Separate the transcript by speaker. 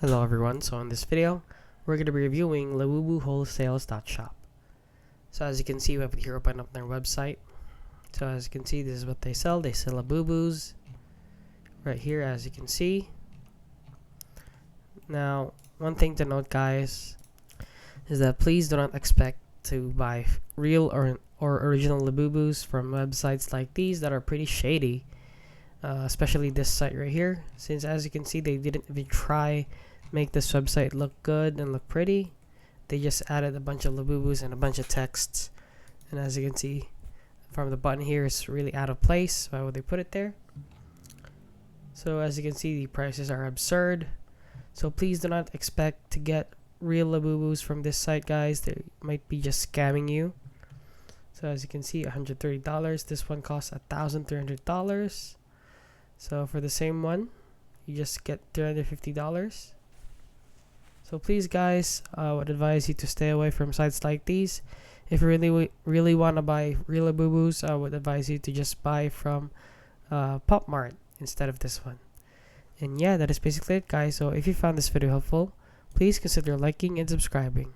Speaker 1: Hello everyone, so in this video, we're going to be reviewing Labubuwholesales.shop. So as you can see, we have here open up their website. So as you can see, this is what they sell. They sell Labubus. Right here, as you can see. Now, one thing to note, guys, is that please do not expect to buy real or original Labubus from websites like these that are pretty shady. Especially this site right here, since as you can see, they didn't even try make this website look good and look pretty. They just added a bunch of Labubus and a bunch of texts, and as you can see from the button here, it's really out of place. Why would they put it there? So as you can see, the prices are absurd, so please do not expect to get real Labubus from this site, guys. They might be just scamming you. So as you can see, $130. This one costs $1,300. So for the same one, you just get $350. So please, guys, I would advise you to stay away from sites like these. If you really want to buy real Labubus, I would advise you to just buy from Pop Mart instead of this one. And yeah, that is basically it, guys. So if you found this video helpful, please consider liking and subscribing.